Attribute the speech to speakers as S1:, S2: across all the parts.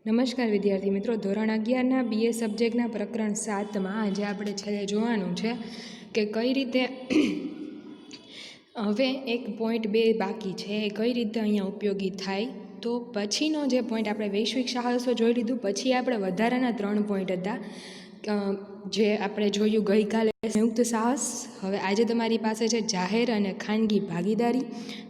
S1: નમસ્કાર વિદ્યાર્થી મિત્રો, ધોરણ 11ના BA સબ્જેક્ટના પ્રકરણ 7માં આજે આપણે છેલ્લે જોવાનું છે કે કઈ રીતે હવે 1.2 બાકી છે એ કઈ રીતે અહીંયા ઉપયોગી થાય. તો પછીનો જે પોઈન્ટ આપણે વૈશ્વિક સાહસો જોઈ લીધું, પછી આપણે વધારાના 3 પોઈન્ટ હતા જે આપણે જોયું ગઈકાલે સંયુક્ત સાહસ. હવે આજે તમારી પાસે છે જાહેર અને ખાનગી ભાગીદારી,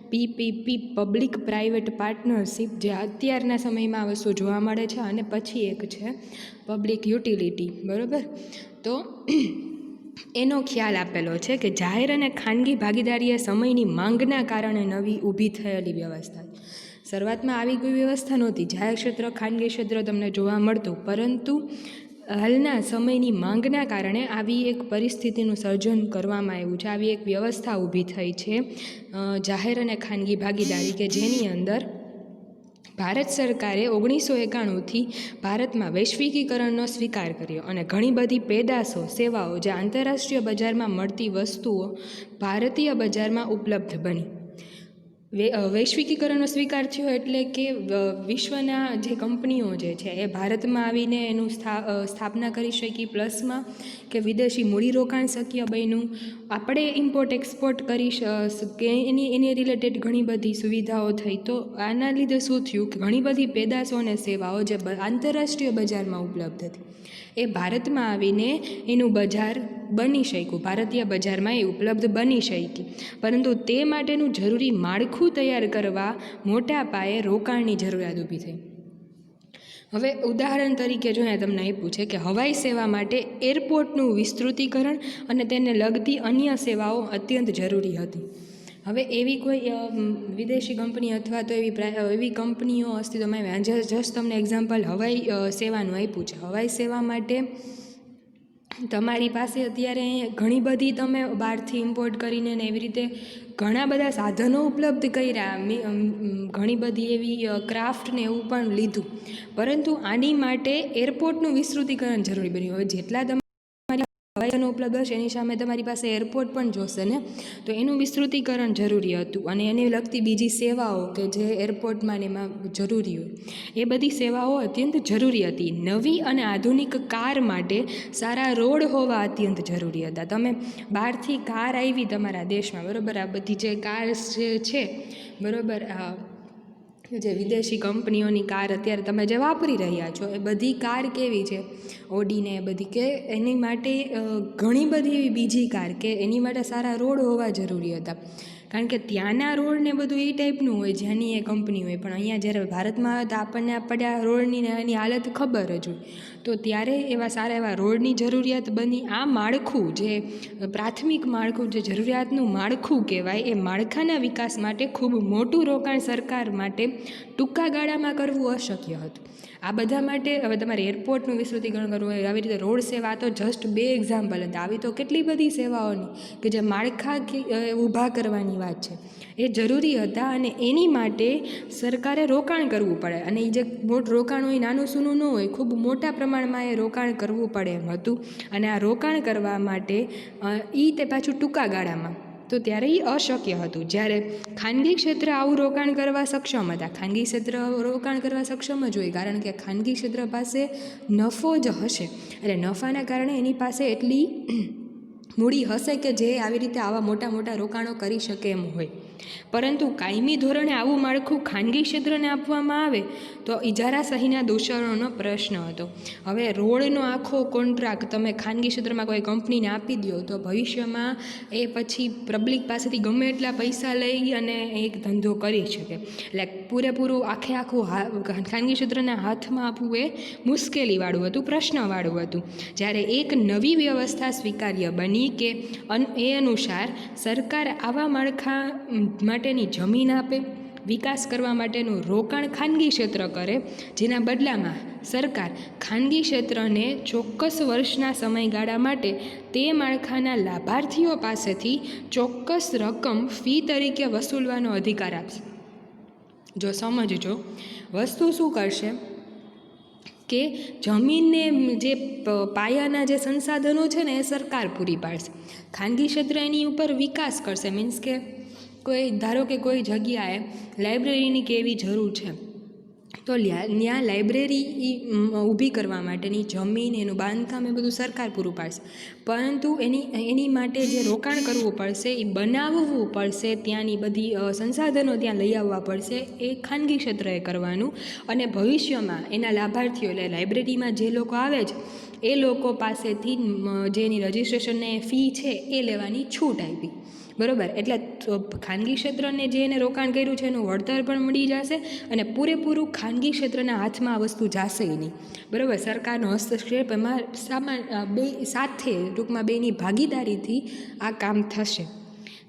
S1: PPP પબ્લિક પ્રાઇવેટ પાર્ટનરશિપ, જે અત્યારના સમયમાં આ વસ્તુ જોવા મળે છે, અને પછી એક છે પબ્લિક યુટિલિટી. બરાબર, તો એનો ખ્યાલ આપેલો છે કે જાહેર અને ખાનગી ભાગીદારી એ સમયની માંગના કારણે નવી ઊભી થયેલી વ્યવસ્થા. શરૂઆતમાં આવી કોઈ વ્યવસ્થા નહોતી, જાહેર ક્ષેત્ર ખાનગી ક્ષેત્ર તમને જોવા મળતું, પરંતુ હાલના સમયની માંગના કારણે આવી એક પરિસ્થિતિનું સર્જન કરવામાં આવ્યું છે, આવી એક વ્યવસ્થા ઊભી થઈ છે જાહેર અને ખાનગી ભાગીદારી, કે જેની અંદર ભારત સરકારે 1991થી ભારતમાં વૈશ્વિકીકરણનો સ્વીકાર કર્યો અને ઘણી બધી પેદાશો, સેવાઓ જે આંતરરાષ્ટ્રીય બજારમાં મળતી વસ્તુઓ ભારતીય બજારમાં ઉપલબ્ધ બની. વૈશ્વિકીકરણનો સ્વીકાર થયો એટલે કે વિશ્વના જે કંપનીઓ જે છે એ ભારતમાં આવીને એનું સ્થાપના કરી શકી, પ્લસમાં કે વિદેશી મૂડીરોકાણ શક્ય બન્યું, આપણે ઇમ્પોર્ટ એક્સપોર્ટ કરી કે એની રિલેટેડ ઘણી બધી સુવિધાઓ થઈ. તો આના લીધે શું થયું કે ઘણી બધી પેદાશો અને સેવાઓ જે આંતરરાષ્ટ્રીય બજારમાં ઉપલબ્ધ હતી એ ભારતમાં આવીને એનું બજાર બની શક્યું, ભારતીય બજારમાં એ ઉપલબ્ધ બની શકી. પરંતુ તે માટેનું જરૂરી માળખું તૈયાર કરવા મોટા પાયે રોકાણની જરૂરિયાત ઊભી થઈ. હવે ઉદાહરણ તરીકે જો તમને આપ્યું છે કે હવાઈ સેવા માટે એરપોર્ટનું વિસ્તૃતીકરણ અને તેને લગતી અન્ય સેવાઓ અત્યંત જરૂરી હતી. હવે એવી કોઈ વિદેશી કંપની અથવા તો એવી કંપનીઓ અસ્તિત્વમાં આવ્યા. જસ્ટ તમને એક્ઝામ્પલ હવાઈ સેવાનું આપ્યું છે. હવાઈ સેવા માટે તમારી પાસે અત્યારે ઘણી બધી તમે બહારથી ઇમ્પોર્ટ કરીને ને એવી રીતે ઘણા બધા સાધનો ઉપલબ્ધ કર્યા, ઘણી બધી એવી ક્રાફ્ટ ને એવું પણ લીધું, પરંતુ આની માટે એરપોર્ટનું વિસ્તૃતીકરણ જરૂરી બન્યું. હવે જેટલા તમારી હવાઈનો ઉપલબ્ધ હશે એની સામે તમારી પાસે એરપોર્ટ પણ જોશે ને, તો એનું વિસ્તૃતીકરણ જરૂરી હતું. અને એને લગતી બીજી સેવાઓ કે જે એરપોર્ટમાં ને એમાં જરૂરી હોય, એ બધી સેવાઓ અત્યંત જરૂરી હતી. નવી અને આધુનિક કાર માટે સારા રોડ હોવા અત્યંત જરૂરી હતા. તમે બહારથી કાર આવી તમારા દેશમાં, બરાબર, આ બધી જે કાર્સ જે છે, બરાબર, જે વિદેશી કંપનીઓની કાર અત્યારે તમે જે વાપરી રહ્યા છો એ બધી કાર કેવી છે, ઓડીને એ બધી, કે એની માટે ઘણી બધી એવી બીજી કાર કે એની માટે સારા રોડ હોવા જરૂરી હતા. કારણ કે ત્યાંના રોડ ને બધું એ ટાઈપનું હોય જ્યાંની એ કંપની હોય, પણ અહીંયા જ્યારે ભારતમાં આવે તો આપણને પડ્યા રોડની ને એની હાલત ખબર જ હોય. તો ત્યારે એવા સારા એવા રોડની જરૂરિયાત બની. આ માળખું, જે પ્રાથમિક માળખું, જે જરૂરિયાતનું માળખું કહેવાય, એ માળખાના વિકાસ માટે ખૂબ મોટું રોકાણ સરકાર માટે ટૂંકા ગાળામાં કરવું અશક્ય હતું. આ બધા માટે હવે તમારે એરપોર્ટનું વિસ્તૃતીકરણ કરવું હોય, આવી રીતે રોડ સેવા, તો જસ્ટ 2 એક્ઝામ્પલ હતા. આવી તો કેટલી બધી સેવાઓની કે જે માળખા ઊભા કરવાની વાત છે એ જરૂરી હતા, અને એની માટે સરકારે રોકાણ કરવું પડે. અને એ જે મોટું રોકાણ હોય, નાનું સૂનું ન હોય, ખૂબ મોટા પ્રમાણમાં એ રોકાણ કરવું પડે એમ હતું. અને આ રોકાણ કરવા માટે તે પાછું ટૂંકા ગાળામાં, તો ત્યારે એ અશક્ય હતું. જ્યારે ખાનગી ક્ષેત્ર આવું રોકાણ કરવા સક્ષમ હતા. ખાનગી ક્ષેત્ર રોકાણ કરવા સક્ષમ જ હોય, કારણ કે ખાનગી ક્ષેત્ર પાસે નફો જ હશે, એટલે નફાના કારણે એની પાસે એટલી મૂડી હશે કે જે આવી રીતે આવા મોટા મોટા રોકાણો કરી શકે એમ હોય. પરંતુ કાયમી ધોરણે આવું માળખું ખાનગી ક્ષેત્રને આપવામાં આવે તો ઇજારા સહીના દૂષણોનો પ્રશ્ન હતો. હવે રોડનો આખો કોન્ટ્રાક્ટ તમે ખાનગી ક્ષેત્રમાં કોઈ કંપનીને આપી દો તો ભવિષ્યમાં એ પછી પબ્લિક પાસેથી ગમે એટલા પૈસા લઈ અને એક ધંધો કરી શકે. એટલે પૂરેપૂરું આખું ખાનગી ક્ષેત્રના હાથમાં આપવું એ મુશ્કેલીવાળું હતું, પ્રશ્નવાળું હતું. જ્યારે એક નવી વ્યવસ્થા સ્વીકાર્ય બની કે એ અનુસાર સરકાર આવા માળખા માટેની જમીન આપે, વિકાસ કરવા માટેનું રોકાણ ખાનગી ક્ષેત્ર કરે, જેના બદલામાં સરકાર ખાનગી ક્ષેત્રને ચોક્કસ વર્ષના સમયગાળા માટે તે માળખાના લાભાર્થીઓ પાસેથી ચોક્કસ રકમ ફી તરીકે વસૂલવાનો અધિકાર આપશે. જો સમજજો, વસ્તુ શું કરશે કે જમીનને જે પાયાના જે સંસાધનો છે ને એ સરકાર પૂરી પાડશે, ખાનગી ક્ષેત્ર એની ઉપર વિકાસ કરશે. મીન્સ કે કોઈ ધારો કે કોઈ જગ્યાએ લાઇબ્રેરીની કે એવી જરૂર છે, તો ત્યાં લાઇબ્રેરી ઊભી કરવા માટેની જમીન, એનું બાંધકામ એ બધું સરકાર પૂરું પાડશે, પરંતુ એની માટે જે રોકાણ કરવું પડશે, એ બનાવવું પડશે, ત્યાંની બધી સંસાધનો ત્યાં લઈ આવવા પડશે, એ ખાનગી ક્ષેત્રએ કરવાનું. અને ભવિષ્યમાં એના લાભાર્થીઓ એટલે લાઇબ્રેરીમાં જે લોકો આવે છે એ લોકો પાસેથી જેની રજિસ્ટ્રેશનને ફી છે એ લેવાની છૂટ આપી. બરાબર, એટલે ખાનગી ક્ષેત્રને જે એને રોકાણ કર્યું છે એનું વળતર પણ મળી જશે અને પૂરેપૂરું ખાનગી ક્ષેત્રના હાથમાં આ વસ્તુ જશે નહીં. બરાબર, સરકારનો હસ્તક્ષેપ એમાં બે સાથે ટૂંકમાં બેની ભાગીદારીથી આ કામ થશે.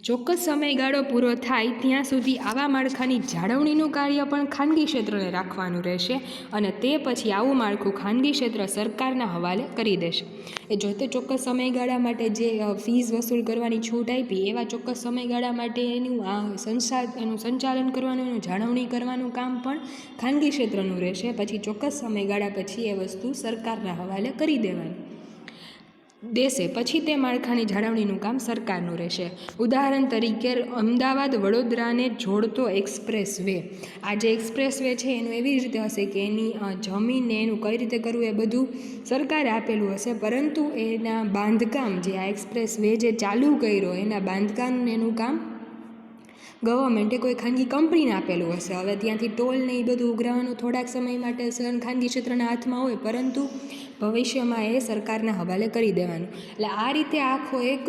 S1: ચોક્કસ સમયગાળો પૂરો થાય ત્યાં સુધી આવા માળખાની જાળવણીનું કાર્ય પણ ખાનગી ક્ષેત્રને રાખવાનું રહેશે અને તે પછી આવું માળખું ખાનગી ક્ષેત્ર સરકારના હવાલે કરી દેશે. એ જો તે ચોક્કસ સમયગાળા માટે જે ફીસ વસૂલ કરવાની છૂટ આપી એવા ચોક્કસ સમયગાળા માટે એનું સંચાલન કરવાનું, એનું જાળવણી કરવાનું કામ પણ ખાનગી ક્ષેત્રનું રહેશે. પછી ચોક્કસ સમયગાળા પછી એ વસ્તુ સરકારના હવાલે કરી દેશે. પછી તે માળખાની જાળવણીનું કામ સરકારનું રહેશે. ઉદાહરણ તરીકે અમદાવાદ વડોદરાને જોડતો એક્સપ્રેસ વે, આ જે એક્સપ્રેસ વે છે એનું એવી રીતે હશે કે એની જમીનને એનું કઈ રીતે કરવું એ બધું સરકારે આપેલું હશે, પરંતુ એના બાંધકામ, જે આ એક્સપ્રેસ વે જે ચાલુ કર્યો એના બાંધકામનું એનું કામ ગવર્મેન્ટે કોઈ ખાનગી કંપનીને આપેલું હશે. હવે ત્યાંથી ટોલ ને એ બધું ઉઘરાવાનું થોડાક સમય માટે ખાનગી ક્ષેત્રના હાથમાં હોય, પરંતુ ભવિષ્યમાં એ સરકારના હવાલે કરી દેવાનું. એટલે આ રીતે આખો એક,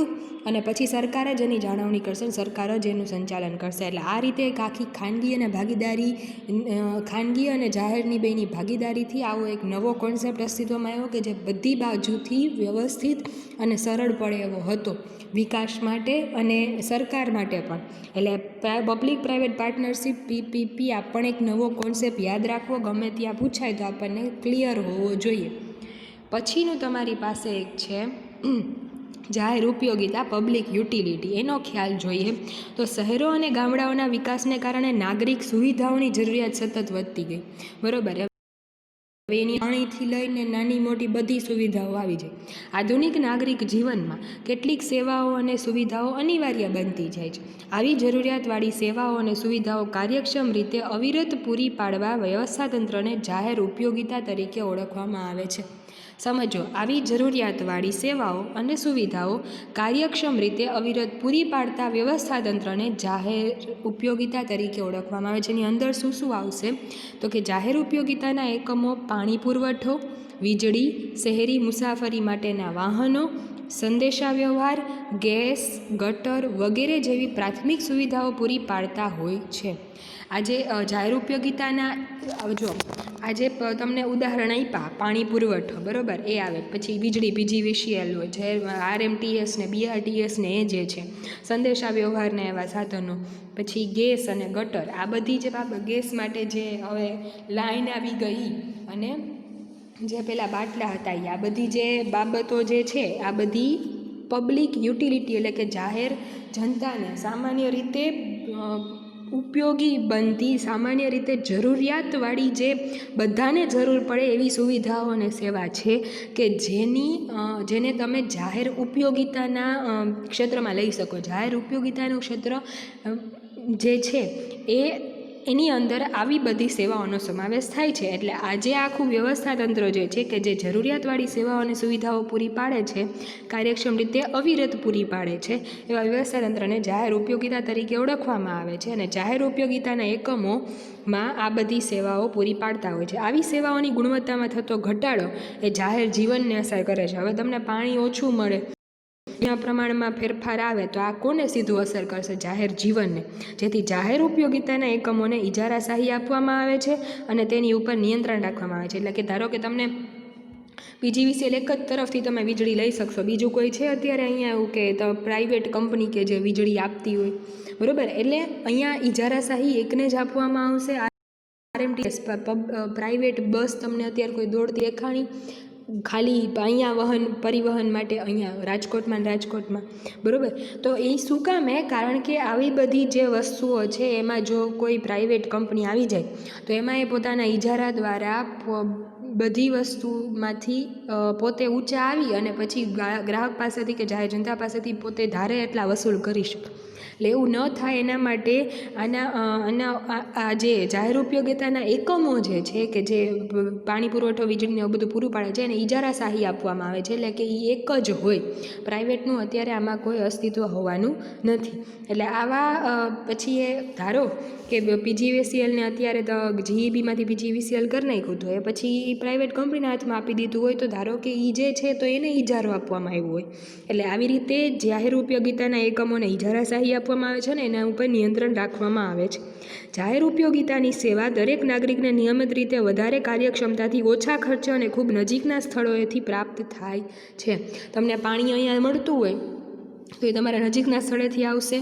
S1: અને પછી સરકાર જ એની જાળવણી કરશે, સરકાર જ એનું સંચાલન કરશે. એટલે આ રીતે એક આખી ખાનગી અને જાહેરની બેની ભાગીદારીથી આવો એક નવો કોન્સેપ્ટ અસ્તિત્વમાં આવ્યો કે જે બધી બાજુથી વ્યવસ્થિત અને સરળ પડે એવો હતો વિકાસ માટે અને સરકાર માટે પણ. એટલે પબ્લિક પ્રાઇવેટ પાર્ટનરશિપ PPP આ પણ એક નવો કોન્સેપ્ટ યાદ રાખવો, ગમે ત્યાં પૂછાય તો આપણને ક્લિયર હોવો જોઈએ. પછીનું તમારી પાસે એક છે જાહેર ઉપયોગિતા, પબ્લિક યુટિલિટી. એનો ખ્યાલ જોઈએ તો શહેરો અને ગામડાઓના વિકાસને કારણે નાગરિક સુવિધાઓની જરૂરિયાત સતત વધતી ગઈ. બરાબર, એની પાણીથી લઈને નાની મોટી બધી સુવિધાઓ આવી જાય. આધુનિક નાગરિક જીવનમાં કેટલીક સેવાઓ અને સુવિધાઓ અનિવાર્ય બનતી જાય છે. આવી જરૂરિયાતવાળી સેવાઓ અને સુવિધાઓ કાર્યક્ષમ રીતે અવિરત પૂરી પાડવા વ્યવસ્થાતંત્રને જાહેર ઉપયોગિતા તરીકે ઓળખવામાં આવે છે. સમજો, આવી જરૂરિયાતવાળી સેવાઓ અને સુવિધાઓ કાર્યક્ષમ રીતે અવિરત પૂરી પાડતા વ્યવસ્થાતંત્રને જાહેર ઉપયોગિતા તરીકે ઓળખવામાં આવે છે. એની અંદર શું શું આવશે તો કે જાહેર ઉપયોગિતાના એકમો પાણી પુરવઠો, વીજળી, શહેરી મુસાફરી માટેના વાહનો, સંદેશા વ્યવહાર, ગેસ, ગટર વગેરે જેવી પ્રાથમિક સુવિધાઓ પૂરી પાડતા હોય છે. આજે જાહેર ઉપયોગિતાના જો આજે તમને ઉદાહરણ આપ્યા, પાણી પુરવઠો, બરાબર, એ આવે. પછી વીજળી, PGVCL હોય, જે RMTS ને BRTS ને એ જે છે, સંદેશા વ્યવહારના એવા સાધનો. પછી ગેસ અને ગટર, આ બધી જે ગેસ માટે જે હવે લાઈન આવી ગઈ અને જે પેલા બાટલા હતા, આ બધી જે બાબતો જે છે, આ બધી પબ્લિક યુટિલિટી એટલે કે જાહેર જનતાને સામાન્ય રીતે ઉપયોગી બનતી, સામાન્ય રીતે જરૂરિયાતવાળી, જે બધાને જરૂર પડે એવી સુવિધાઓ અને સેવા છે કે જેને તમે જાહેર ઉપયોગિતાના ક્ષેત્રમાં લઈ શકો. જાહેર ઉપયોગિતાનું ક્ષેત્ર જે છે એની અંદર આવી બધી સેવાઓનો સમાવેશ થાય છે. એટલે આજે આખું વ્યવસ્થાતંત્ર જે છે કે જે જરૂરિયાતવાળી સેવાઓ અને સુવિધાઓ પૂરી પાડે છે, કાર્યક્ષમ રીતે અવિરત પૂરી પાડે છે, એવા વ્યવસ્થાતંત્રને જાહેર ઉપયોગિતા તરીકે ઓળખવામાં આવે છે. અને જાહેર ઉપયોગિતાના એકમોમાં આ બધી સેવાઓ પૂરી પાડતા હોય છે. આવી સેવાઓની ગુણવત્તામાં થતો ઘટાડો એ જાહેર જીવનને અસર કરે છે. હવે તમને પાણી ઓછું મળે, પ્રમાણમાં ફેરફાર આવે તો આ કોને સીધું અસર કરશે? જાહેર જીવનને. જેથી જાહેર ઉપયોગિતાના એકમોને ઇજારાશાહી આપવામાં આવે છે અને તેની ઉપર નિયંત્રણ રાખવામાં આવે છે. એટલે કે ધારો કે તમને PGVCL એક જ તરફથી તમે વીજળી લઈ શકશો, બીજું કોઈ છે અત્યારે અહીંયા એવું કે પ્રાઇવેટ કંપની કે જે વીજળી આપતી હોય, બરાબર, એટલે અહીંયા ઇજારાશાહી એકને જ આપવામાં આવશે. RMTS પ્રાઇવેટ બસ તમને અત્યારે કોઈ દોડતી દેખાણી, ખાલી અહીંયા પરિવહન માટે અહીંયા રાજકોટમાં, બરાબર. તો એ શું કામ કારણ કે આવી બધી જે વસ્તુઓ છે એમાં જો કોઈ પ્રાઇવેટ કંપની આવી જાય તો એમાં એ પોતાના ઇજારા દ્વારા બધી વસ્તુમાંથી પોતે ઊંચા આવી અને પછી ગ્રાહક પાસેથી કે જાહેર જનતા પાસેથી પોતે ધારે એટલા વસૂલ કરી શકે. એટલે એવું ન થાય એના માટે આ જે જાહેર ઉપયોગિતાના એકમો જે છે કે જે પાણી પુરવઠો વીજળીને એવું બધું પૂરું પાડે છે એને ઇજારાશાહી આપવામાં આવે છે, એટલે કે એ એક જ હોય. પ્રાઇવેટનું અત્યારે આમાં કોઈ અસ્તિત્વ હોવાનું નથી. એટલે આવા પછી એ ધારો કે પીજીવીસીએલને અત્યારે તો જીઈબીમાંથી પીજીવીસીએલ કરી નાખ્યું હતું, એ પછી પ્રાઇવેટ કંપનીના હાથમાં આપી દીધું હોય તો ધારો કે એ જે છે તો એને ઇજારો આપવામાં આવ્યો હોય. એટલે આવી રીતે જાહેર ઉપયોગિતાના એકમોને ઇજારાશાહી આપવામાં આવે છે ને એના ઉપર નિયંત્રણ રાખવામાં આવે છે. જાહેર ઉપયોગિતાની સેવા દરેક નાગરિકને નિયમિત રીતે વધારે કાર્યક્ષમતાથી ઓછા ખર્ચે અને ખૂબ નજીકના સ્થળોએથી પ્રાપ્ત થાય છે. તમને પાણી અહીંયા મળતું હોય તો એ તમારા નજીકના સ્થળેથી આવશે,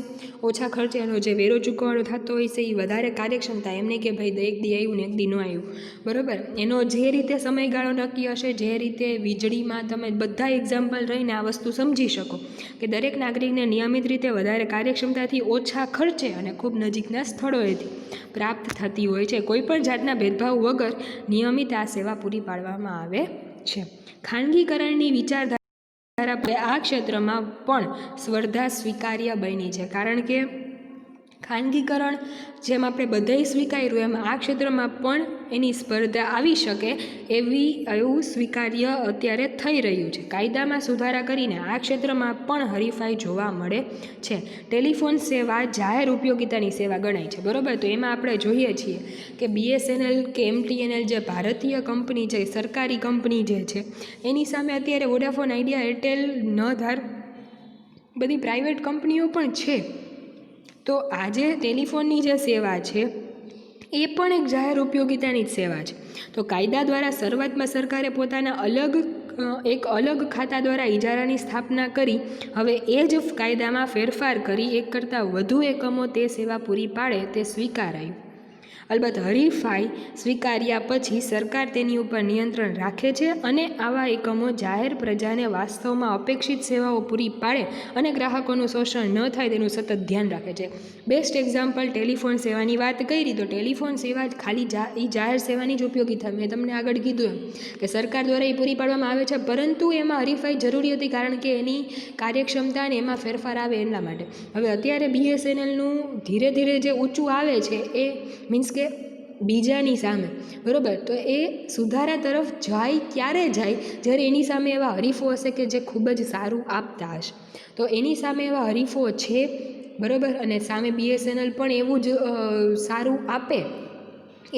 S1: ઓછા ખર્ચે એનો જે વેરો ચૂકવવાનો થતો હોય છે એ વધારે કાર્યક્ષમતા, એમ નહીં કે ભાઈ એક દી આવ્યું ને એક દી ન આવ્યું, બરાબર. એનો જે રીતે સમયગાળો નક્કી હશે, જે રીતે વીજળીમાં તમે બધા એક્ઝામ્પલ રહીને આ વસ્તુ સમજી શકો કે દરેક નાગરિકને નિયમિત રીતે વધારે કાર્યક્ષમતાથી ઓછા ખર્ચે અને ખૂબ નજીકના સ્થળોએથી પ્રાપ્ત થતી હોય છે. કોઈપણ જાતના ભેદભાવ વગર નિયમિત આ સેવા પૂરી પાડવામાં આવે છે. ખાનગીકરણની વિચારધારા આ ક્ષેત્રમાં પણ સ્પર્ધા સ્વીકાર્ય બની છે, કારણ કે ખાનગીકરણ જેમ આપણે બધાય સ્વીકાર્યું એમ આ ક્ષેત્રમાં પણ એની સ્પર્ધા આવી શકે એવું સ્વીકાર્ય અત્યારે થઈ રહ્યું છે. કાયદામાં સુધારા કરીને આ ક્ષેત્રમાં પણ હરીફાઈ જોવા મળે છે. ટેલિફોન સેવા જાહેર ઉપયોગિતાની સેવા ગણાય છે, બરાબર. તો એમાં આપણે જોઈએ છીએ કે બીએસએનએલ કે એમટીએનએલ જે ભારતીય કંપની છે, સરકારી કંપની જે છે, એની સામે અત્યારે વોડાફોન, આઈડિયા, એરટેલ, નધાર બધી પ્રાઇવેટ કંપનીઓ પણ છે. તો આજે ટેલિફોનની જે સેવા છે એ પણ એક જાહેર ઉપયોગિતાની જ સેવા છે. તો કાયદા દ્વારા શરૂઆતમાં સરકારે પોતાના એક અલગ ખાતા દ્વારા ઇજારાની સ્થાપના કરી. હવે એ જ કાયદામાં ફેરફાર કરી એક કરતાં વધુ એકમો તે સેવા પૂરી પાડે તે સ્વીકારાયું. અલબત્ત હરીફાઈ સ્વીકાર્યા પછી સરકાર તેની ઉપર નિયંત્રણ રાખે છે અને આવા એકમો જાહેર પ્રજાને વાસ્તવમાં અપેક્ષિત સેવાઓ પૂરી પાડે અને ગ્રાહકોનું શોષણ ન થાય તેનું સતત ધ્યાન રાખે છે. બેસ્ટ એક્ઝામ્પલ ટેલિફોન સેવાની વાત કરી તો ટેલિફોન સેવા ખાલી એ જાહેર સેવાની જ ઉપયોગિતા, મેં તમને આગળ કીધું એમ કે સરકાર દ્વારા એ પૂરી પાડવામાં આવે છે, પરંતુ એમાં હરીફાઈ જરૂરી હતી કારણ કે એની કાર્યક્ષમતા અને એમાં ફેરફાર આવે એટલા માટે. હવે અત્યારે બીએસએનએલનું ધીરે ધીરે જે ઊંચું આવે છે એ મીન્સ કે બીજાની સામે, બરાબર. તો એ સુધારા તરફ જાય ક્યારે જાય જ્યારે એની સામે એવા હરીફો હશે કે જે ખૂબ જ સારું આપતા હશે. તો એની સામે એવા હરીફો છે, બરાબર, અને સામે બીએસએનએલ પણ એવું જ સારું આપે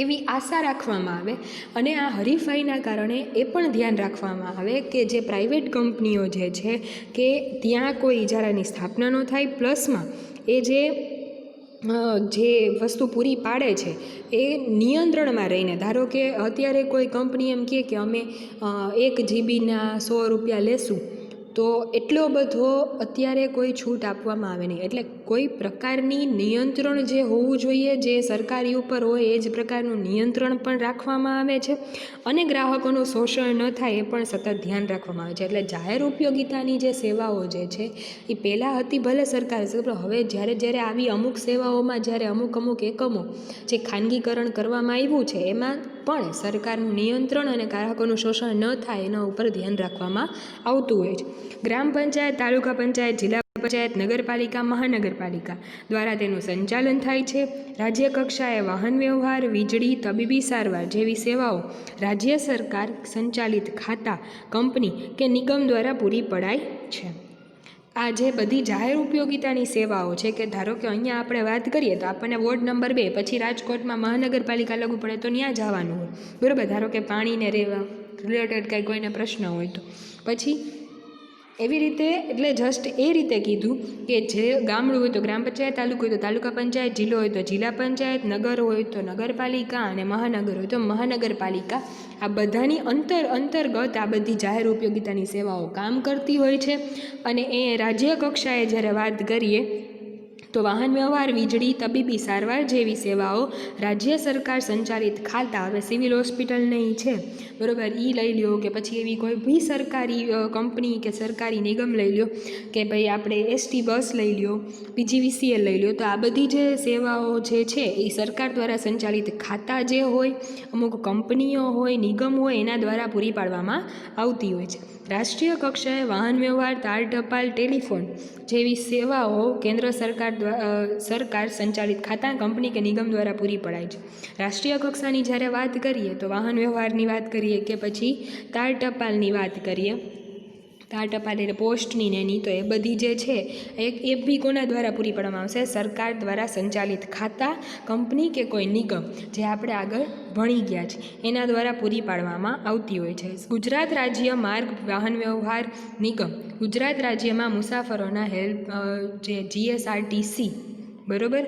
S1: એવી આશા રાખવામાં આવે. અને આ હરીફાઈના કારણે એ પણ ધ્યાન રાખવામાં આવે કે જે પ્રાઇવેટ કંપનીઓ જે છે કે ત્યાં કોઈ ઇજારાની સ્થાપના ન થાય, પ્લસમાં એ જે વસ્તુ પૂરી પાડે છે એ નિયંત્રણમાં રહીને. ધારો કે અત્યારે કોઈ કંપની એમ કહે કે અમે 1 જીબીના 100 રૂપિયા લેશું, તો એટલો બધો અત્યારે કોઈ છૂટ આપવામાં આવે નહીં. એટલે કોઈ પ્રકારની નિયંત્રણ જે હોવું જોઈએ, જે સરકારી ઉપર હોય એ જ પ્રકારનું નિયંત્રણ પણ રાખવામાં આવે છે અને ગ્રાહકોનું શોષણ ન થાય એ પણ સતત ધ્યાન રાખવામાં આવે છે. એટલે જાહેર ઉપયોગિતાની જે સેવાઓ જે છે એ પહેલાં હતી ભલે સરકારી, પણ હવે જ્યારે આવી અમુક સેવાઓમાં જ્યારે અમુક એકમો જે ખાનગીકરણ કરવામાં આવ્યું છે એમાં પણ સરકારનું નિયંત્રણ અને ગ્રાહકોનું શોષણ ન થાય એના ઉપર ધ્યાન રાખવામાં આવતું હોય છે. ગ્રામ પંચાયત, તાલુકા પંચાયત, જિલ્લા પંચાયત, નગરપાલિકા, મહાનગરપાલિકા દ્વારા તેનું સંચાલન થાય છે. રાજ્ય કક્ષાએ વાહન વ્યવહાર, વીજળી, તબીબી સારવાર જેવી સેવાઓ રાજ્ય સરકાર સંચાલિત ખાતા, કંપની કે નિગમ દ્વારા પૂરી પડાય છે. આ જે બધી જાહેર ઉપયોગિતાની સેવાઓ છે કે ધારો કે અહીંયા આપણે વાત કરીએ તો આપણને વોર્ડ નંબર 2 પછી રાજકોટમાં મહાનગરપાલિકા લાગુ પડે તો ત્યાં જવાનું હોય, બરાબર. ધારો કે પાણીને રિલેટેડ કાંઈ કોઈને પ્રશ્ન હોય તો પછી એવી રીતે, એટલે જસ્ટ એ રીતે કીધું કે જે ગામડું હોય તો ગ્રામ પંચાયત, તાલુકો હોય તો તાલુકા પંચાયત, જિલ્લો હોય તો જિલ્લા પંચાયત, નગર હોય તો નગરપાલિકા અને મહાનગર હોય તો મહાનગરપાલિકા, આ બધાની અંતર્ગત આ બધી જાહેર ઉપયોગિતાની સેવાઓ કામ કરતી હોય છે. અને એ રાજ્ય કક્ષાએ જ્યારે વાત કરીએ તો વાહન વ્યવહાર, વીજળી, તબીબી સારવાર જેવી સેવાઓ રાજ્ય સરકાર સંચાલિત ખાતા, હવે સિવિલ હોસ્પિટલ નહીં છે, બરાબર, એ લઈ લ્યો કે પછી એવી કોઈ બી સરકારી કંપની કે સરકારી નિગમ લઈ લ્યો કે ભાઈ આપણે એસટી બસ લઈ લ્યો, પીજીવીસીએલ લઈ લ્યો, તો આ બધી જે સેવાઓ જે છે એ સરકાર દ્વારા સંચાલિત ખાતા જે હોય, અમુક કંપનીઓ હોય, નિગમ હોય એના દ્વારા પૂરી પાડવામાં આવતી હોય છે. રાષ્ટ્રીય કક્ષાએ વાહન વ્યવહાર, તાર ટપાલ, ટેલિફોન જેવી સેવાઓ કેન્દ્ર સરકાર દ્વારા સરકાર સંચાલિત ખાતા, કંપની કે નિગમ દ્વારા પૂરી પડાય છે. રાષ્ટ્રીય કક્ષાની જ્યારે વાત કરીએ તો વાહન વ્યવહારની વાત કરીએ કે પછી તાર ટપાલની વાત કરીએ, તાર ટપાલ એટલે પોસ્ટની ને એની, તો એ બધી જે છે એ બી કોના દ્વારા પૂરી પાડવામાં આવશે? સરકાર દ્વારા સંચાલિત ખાતા, કંપની કે કોઈ નિગમ, જે આપણે આગળ ભણી ગયા છે એના દ્વારા પૂરી પાડવામાં આવતી હોય છે. ગુજરાત રાજ્ય માર્ગ વાહન વ્યવહાર નિગમ ગુજરાત રાજ્યમાં મુસાફરોના જે GSRTC, બરાબર,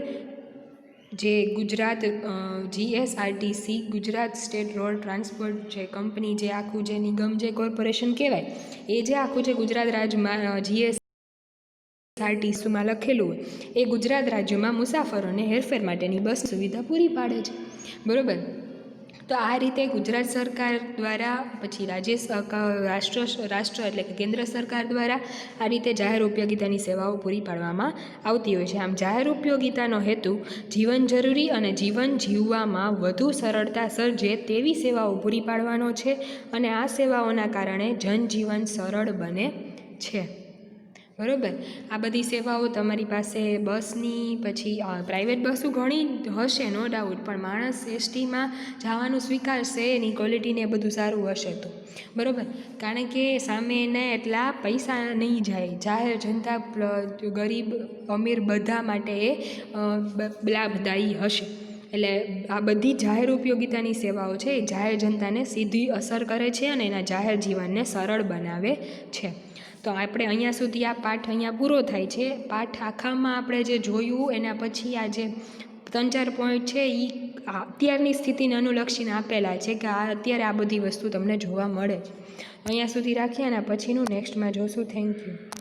S1: જે Gujarat GSRTC Gujarat state road transport જે કંપની, જે આખું જે નિગમ, જે કોર્પોરેશન કહેવાય, એ જે આખું જે ગુજરાત રાજ્યમાં GSRTCમાં લખેલું હોય એ ગુજરાત રાજ્યમાં મુસાફરોને હેરફેર માટેની બસ સુવિધા પૂરી પાડે છે, બરાબર. તો આ રીતે ગુજરાત સરકાર દ્વારા, પછી રાષ્ટ્ર એટલે કે કેન્દ્ર સરકાર દ્વારા આ રીતે જાહેર ઉપયોગિતાની સેવાઓ પૂરી પાડવામાં આવતી હોય છે. આમ જાહેર ઉપયોગિતાનો હેતુ જીવન જરૂરી અને જીવન જીવવામાં વધુ સરળતા સર્જે તેવી સેવાઓ પૂરી પાડવાનો છે, અને આ સેવાઓના કારણે જનજીવન સરળ બને છે, બરાબર. આ બધી સેવાઓ તમારી પાસે બસની, પછી પ્રાઇવેટ બસો ઘણી હશે નો ડાઉટ, પણ માણસ એસટીમાં જવાનું સ્વીકારશે એની ક્વોલિટીને એ બધું સારું હશે તો, બરાબર. કારણ કે સામે એને એટલા પૈસા નહીં જાય, જાહેર જનતા, ગરીબ અમીર બધા માટે એ લાભદાયી હશે. એટલે આ બધી જાહેર ઉપયોગિતાની સેવાઓ છે એ જાહેર જનતાને સીધી અસર કરે છે અને એના જાહેર જીવનને સરળ બનાવે છે. તો આપણે અહીંયા સુધી આ પાઠ અહીંયા પૂરો થાય છે. પાઠ આખામાં આપણે જે જોયું એના પછી આ જે 3-4 પોઈન્ટ છે એ અત્યારની સ્થિતિને અનુલક્ષીને આપેલા છે કે અત્યારે આ બધી વસ્તુ તમને જોવા મળે છે. અહીંયા સુધી રાખીએ અને પછીનું નેક્સ્ટમાં જોશું. Thank you.